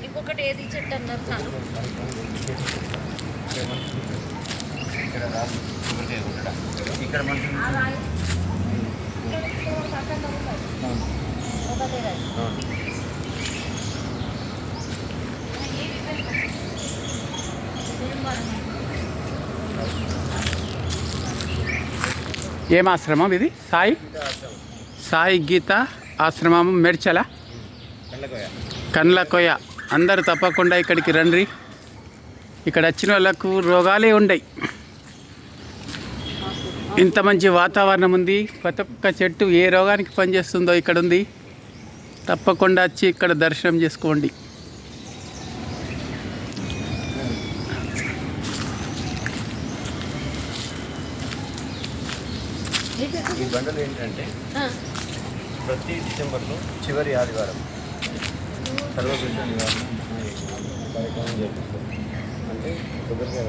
ఇంకొకటి ఏది చెట్టు అన్నారు చాలు. ఇక్కడ ఏం ఆశ్రమం ఇది? సాయి సాయి గీత ఆశ్రమం మెడ్చల కండ్లకోయ. అందరు తప్పకుండా ఇక్కడికి రండి. ఇక్కడ వచ్చిన వాళ్ళకు రోగాలే ఉండయి. ఇంత మంచి వాతావరణం ఉంది. ప్రతి ఒక్క చెట్టు ఏ రోగానికి పనిచేస్తుందో ఇక్కడ ఉంది. తప్పకుండా వచ్చి ఇక్కడ దర్శనం చేసుకోండి. ఈ బండలు ఏంటంటే ప్రతి డిసెంబర్లో చివరి ఆదివారం సర్వదృష్టి నివారణ కార్యక్రమం చేపిస్తారు. అంటే కొబ్బరికాయ